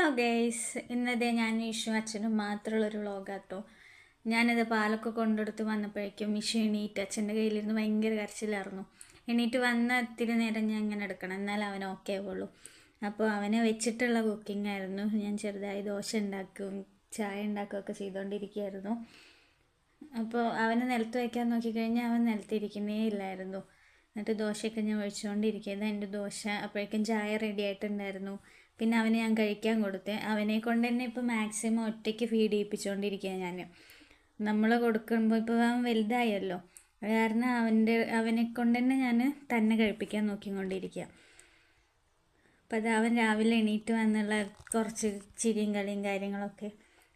Hello guys, ഇന്നത്തെ ഞാൻ issue അച്ഛനും മാത്രമുള്ളൊരു വ്ളോഗാട്ടോ. ഞാനിത് പാലൊക്കെ കൊണ്ടെടുത്ത് വന്നപ്പോഴേക്കും ഇഷു എണീറ്റ് അച്ഛൻ്റെ കയ്യിലിരുന്ന് ഭയങ്കര കരച്ചിലായിരുന്നു. എണീറ്റ് വന്ന ഇത്തിരി നേരം ഞാൻ ഇങ്ങനെ എടുക്കണം, എന്നാൽ അവൻ ഓക്കെ ആവുള്ളൂ. അപ്പോൾ അവനെ വെച്ചിട്ടുള്ള കുക്കിംഗ് ആയിരുന്നു. ഞാൻ ചെറുതായി ദോശ ഉണ്ടാക്കും ചായ ഉണ്ടാക്കുകയൊക്കെ ചെയ്തുകൊണ്ടിരിക്കുകയായിരുന്നു. അപ്പോൾ അവനെ നിലത്ത് വയ്ക്കാൻ നോക്കിക്കഴിഞ്ഞാൽ അവൻ നിലത്തിരിക്കുന്നേ ഇല്ലായിരുന്നു. എന്നിട്ട് ദോശയൊക്കെ ഞാൻ ഒഴിച്ചുകൊണ്ടിരിക്കുന്നത്. എൻ്റെ ദോശ അപ്പോഴേക്കും ചായ റെഡി ആയിട്ടുണ്ടായിരുന്നു. പിന്നെ അവനെ ഞാൻ കഴിക്കാൻ കൊടുത്തേ. അവനെ കൊണ്ട് തന്നെ ഇപ്പോൾ മാക്സിമം ഒറ്റയ്ക്ക് ഫീഡ് ചെയ്യിപ്പിച്ചുകൊണ്ടിരിക്കുക ഞാൻ. നമ്മൾ കൊടുക്കുമ്പോൾ ഇപ്പോൾ അവൻ വലുതായല്ലോ, കാരണം അവനെ കൊണ്ട് തന്നെ ഞാൻ തന്നെ കഴിപ്പിക്കാൻ നോക്കിക്കൊണ്ടിരിക്കുക. അപ്പോൾ അത് അവൻ രാവിലെ എണീറ്റ് വന്നുള്ള കുറച്ച് ചിരിയും കളിയും കാര്യങ്ങളൊക്കെ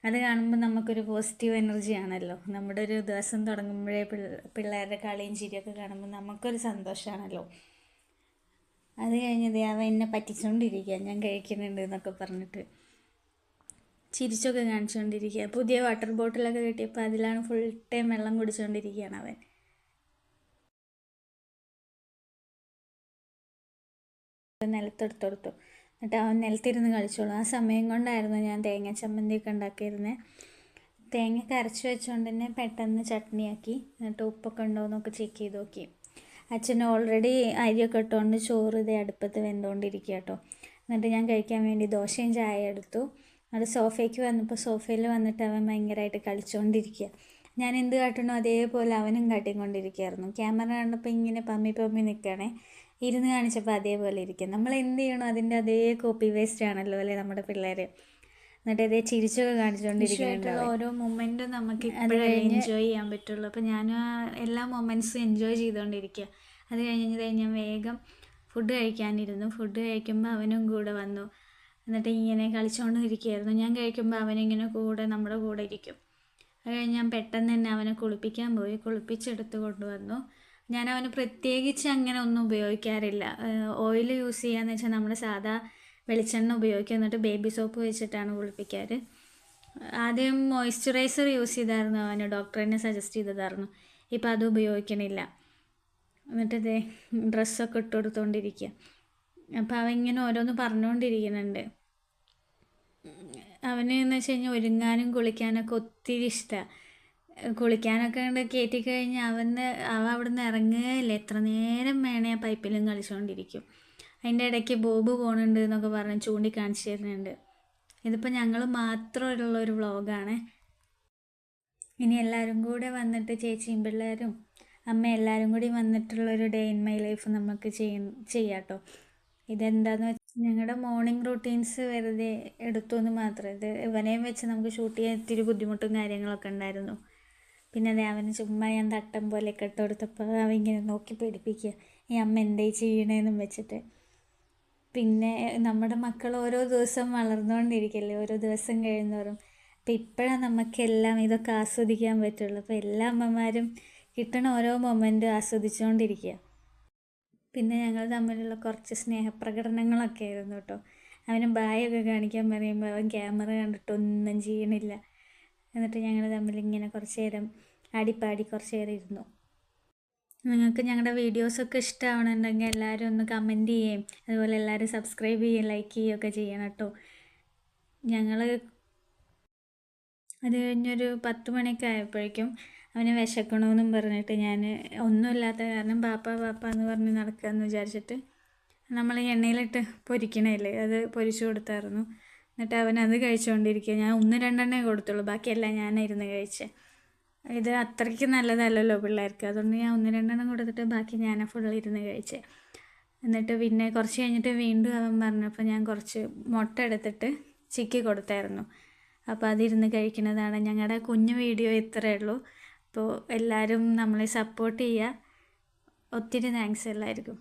അത് കാണുമ്പോൾ നമുക്കൊരു പോസിറ്റീവ് എനർജി ആണല്ലോ. നമ്മുടെ ഒരു ദിവസം തുടങ്ങുമ്പോഴേ പിള്ളേരുടെ കളിയും ചിരിയൊക്കെ കാണുമ്പോൾ നമുക്കൊരു സന്തോഷമാണല്ലോ. അത് കഴിഞ്ഞത് അവൻ എന്നെ പറ്റിച്ചുകൊണ്ടിരിക്കുക, ഞാൻ കഴിക്കുന്നുണ്ട് എന്നൊക്കെ പറഞ്ഞിട്ട് ചിരിച്ചൊക്കെ കാണിച്ചുകൊണ്ടിരിക്കുക. പുതിയ വാട്ടർ ബോട്ടിലൊക്കെ കിട്ടിയപ്പോൾ അതിലാണ് ഫുൾ ടൈം വെള്ളം കുടിച്ചുകൊണ്ടിരിക്കുകയാണ് അവൻ. നിലത്തെടുത്തെടുത്തു, എന്നിട്ട് അവൻ നിലത്തിരുന്ന് കളിച്ചോളൂ. ആ സമയം കൊണ്ടായിരുന്നു ഞാൻ തേങ്ങ ചമ്മന്തിയൊക്കെ ഉണ്ടാക്കിയിരുന്നത്. തേങ്ങ കരച്ച് വെച്ചുകൊണ്ട് തന്നെ പെട്ടെന്ന് ചട്നിയാക്കി. എന്നിട്ട് ഉപ്പൊക്കെ ഉണ്ടോ എന്നൊക്കെ ചെക്ക് ചെയ്ത് നോക്കി. അച്ഛൻ ഓൾറെഡി അരിയൊക്കെ ഇട്ടുകൊണ്ട് ചോറ് ഇതേ അടുപ്പത്ത് വെന്തുകൊണ്ടിരിക്കുക കേട്ടോ. എന്നിട്ട് ഞാൻ കഴിക്കാൻ വേണ്ടി ദോശയും ചായ എടുത്തു. അത് സോഫയ്ക്ക് വന്നപ്പോൾ സോഫയിൽ വന്നിട്ട് അവൻ ഭയങ്കരമായിട്ട് കളിച്ചുകൊണ്ടിരിക്കുക. ഞാൻ എന്ത് കാട്ടണോ അതേപോലെ അവനും കാട്ടിക്കൊണ്ടിരിക്കുകയായിരുന്നു. ക്യാമറ കണ്ടപ്പോൾ ഇങ്ങനെ പമ്മി നിൽക്കുകയാണേ. ഇരുന്ന് കാണിച്ചപ്പോൾ അതേപോലെ ഇരിക്കുക. നമ്മൾ എന്ത് ചെയ്യണോ അതിൻ്റെ അതേ കോപ്പി വേസ്റ്റ് ആണല്ലോ അല്ലേ നമ്മുടെ പിള്ളേർ. എന്നിട്ട് അതേ ചിരിച്ചൊക്കെ കാണിച്ചുകൊണ്ടിരിക്കുന്നുണ്ട്. ഓരോ മൊമെൻറ്റും നമുക്ക് ഇപ്പോഴേ എൻജോയ് ചെയ്യാൻ പറ്റുള്ളൂ. അപ്പോൾ ഞാൻ എല്ലാ മൊമെൻറ്റ്സും എൻജോയ് ചെയ്തുകൊണ്ടിരിക്കുക. അത് ഞാൻ വേഗം ഫുഡ് കഴിക്കാനിരുന്നു. ഫുഡ് കഴിക്കുമ്പോൾ അവനും കൂടെ വന്നു. എന്നിട്ട് ഇങ്ങനെ കളിച്ചുകൊണ്ട് ഇരിക്കുകയായിരുന്നു. ഞാൻ കഴിക്കുമ്പോൾ അവനിങ്ങനെ നമ്മുടെ കൂടെ ഇരിക്കും. അത് കഴിഞ്ഞ് ഞാൻ പെട്ടെന്ന് തന്നെ അവനെ കുളിപ്പിക്കാൻ പോയി. കുളിപ്പിച്ചെടുത്ത് കൊണ്ടുവന്നു. ഞാൻ അവന് പ്രത്യേകിച്ച് അങ്ങനെ ഒന്നും ഉപയോഗിക്കാറില്ല. ഓയിൽ യൂസ് ചെയ്യാന്ന് വെച്ചാൽ നമ്മൾ സാധാ വെളിച്ചെണ്ണ ഉപയോഗിക്കുക. എന്നിട്ട് ബേബി സോപ്പ് വെച്ചിട്ടാണ് കുളിപ്പിക്കാറ്. ആദ്യം മോയ്സ്ചറൈസർ യൂസ് ചെയ്തായിരുന്നു, അവന് ഡോക്ടർ തന്നെ സജസ്റ്റ് ചെയ്തതായിരുന്നു. ഇപ്പം അത് ഉപയോഗിക്കണില്ല. എന്നിട്ട് ഇതേ ഡ്രസ്സൊക്കെ ഇട്ട് കൊടുത്തുകൊണ്ടിരിക്കുക. അപ്പോൾ അവൻ ഇങ്ങനെ ഓരോന്ന് പറഞ്ഞുകൊണ്ടിരിക്കുന്നുണ്ട്. അവന് എന്ന് വെച്ച് കഴിഞ്ഞാൽ ഒരുങ്ങാനും കുളിക്കാനൊക്കെ ഒത്തിരി ഇഷ്ടമാണ്. കുളിക്കാനൊക്കെ കൊണ്ട് കയറ്റിക്കഴിഞ്ഞാൽ അവൻ അവിടെ നിന്ന് ഇറങ്ങുകയില്ല. എത്ര നേരം വേണേ ആ പൈപ്പിലും കളിച്ചുകൊണ്ടിരിക്കും. അതിൻ്റെ ഇടയ്ക്ക് ബോബ് പോകുന്നുണ്ട് എന്നൊക്കെ പറഞ്ഞ് ചൂണ്ടിക്കാണിച്ച് തരുന്നുണ്ട്. ഇതിപ്പോൾ ഞങ്ങൾ മാത്രമുള്ളൊരു വ്ളോഗാണ്. ഇനി എല്ലാവരും കൂടെ വന്നിട്ട് ചേച്ചിയും പിള്ളേരും അമ്മ എല്ലാവരും കൂടി വന്നിട്ടുള്ളൊരു ഡേ ഇൻ മൈ ലൈഫ് നമുക്ക് ചെയ്യാട്ടോ. ഇതെന്താണെന്ന് വെച്ചാൽ ഞങ്ങളുടെ മോർണിംഗ് റൂട്ടീൻസ് വെറുതെ എടുത്തു എന്ന് മാത്രം. ഇത് ഇവനെയും വെച്ച് നമുക്ക് ഷൂട്ട് ചെയ്യാൻ ഇത്തിരി ബുദ്ധിമുട്ടും കാര്യങ്ങളൊക്കെ ഉണ്ടായിരുന്നു. പിന്നെ അതെ അവന് ചുമ്മാ ഞാൻ തട്ടം പോലെയൊക്കെ ഇട്ട് കൊടുത്തപ്പോൾ അവൻ ഇങ്ങനെ നോക്കി പേടിപ്പിക്കുക, ഈ അമ്മ എന്തേ ചെയ്യണേന്നും വെച്ചിട്ട്. പിന്നെ നമ്മുടെ മക്കൾ ഓരോ ദിവസം വളർന്നുകൊണ്ടിരിക്കല്ലേ, ഓരോ ദിവസം കഴിയുന്നവരും. അപ്പം ഇപ്പോഴാണ് നമുക്കെല്ലാം ഇതൊക്കെ ആസ്വദിക്കാൻ പറ്റുള്ളൂ. അപ്പോൾ എല്ലാ അമ്മമാരും കിട്ടണ ഓരോ മൊമെൻറ്റും ആസ്വദിച്ചുകൊണ്ടിരിക്കുക. പിന്നെ ഞങ്ങൾ തമ്മിലുള്ള കുറച്ച് സ്നേഹപ്രകടനങ്ങളൊക്കെ ആയിരുന്നു കേട്ടോ. അവന് ബായൊക്കെ കാണിക്കാൻ പറയുമ്പോൾ അവൻ ക്യാമറ കണ്ടിട്ടൊന്നും ചെയ്യണില്ല. എന്നിട്ട് ഞങ്ങൾ തമ്മിൽ ഇങ്ങനെ കുറച്ച് നേരം ആടിപ്പാടി കുറച്ച് നേരം ഇരുന്നു. നിങ്ങൾക്ക് ഞങ്ങളുടെ വീഡിയോസൊക്കെ ഇഷ്ടമാവണമെന്നുണ്ടെങ്കിൽ എല്ലാവരും ഒന്ന് കമൻറ്റ് ചെയ്യുകയും അതുപോലെ എല്ലാവരും സബ്സ്ക്രൈബ് ചെയ്യുകയും ലൈക്ക് ചെയ്യുകയൊക്കെ ചെയ്യണം കേട്ടോ. ഞങ്ങൾ അത് കഴിഞ്ഞൊരു 10 മണിയൊക്കെ ആയപ്പോഴേക്കും അവന് വിശക്കണമെന്നും പറഞ്ഞിട്ട് ഞാൻ ഒന്നുമില്ലാത്ത കാരണം പാപ്പ എന്ന് പറഞ്ഞ് നടക്കാമെന്ന് വിചാരിച്ചിട്ട് നമ്മൾ എണ്ണയിലിട്ട് പൊരിക്കണല്ലേ അത് പൊരിച്ചു കൊടുത്തായിരുന്നു. എന്നിട്ട് അവനത് കഴിച്ചുകൊണ്ടിരിക്കുക. ഞാൻ 1-2 കൊടുത്തുള്ളൂ, ബാക്കിയെല്ലാം ഞാനായിരുന്നു കഴിച്ചത്. ഇത് അത്രയ്ക്ക് നല്ലതല്ലല്ലോ പിള്ളേർക്ക്, അതുകൊണ്ട് ഞാൻ 1-2 കൊടുത്തിട്ട് ബാക്കി ഞാൻ ഫുള്ളിരുന്ന് കഴിച്ചത്. എന്നിട്ട് പിന്നെ കുറച്ച് കഴിഞ്ഞിട്ട് വീണ്ടും അവൻ പറഞ്ഞപ്പോൾ ഞാൻ കുറച്ച് മുട്ട എടുത്തിട്ട് ചിക്കി കൊടുത്തായിരുന്നു. അപ്പോൾ അതിരുന്ന് കഴിക്കുന്നതാണ്. ഞങ്ങളുടെ കുഞ്ഞു വീഡിയോ ഇത്രയേ ഉള്ളൂ. അപ്പോൾ എല്ലാവരും നമ്മളെ സപ്പോർട്ട് ചെയ്യുക. ഒത്തിരി താങ്ക്സ് എല്ലാവർക്കും.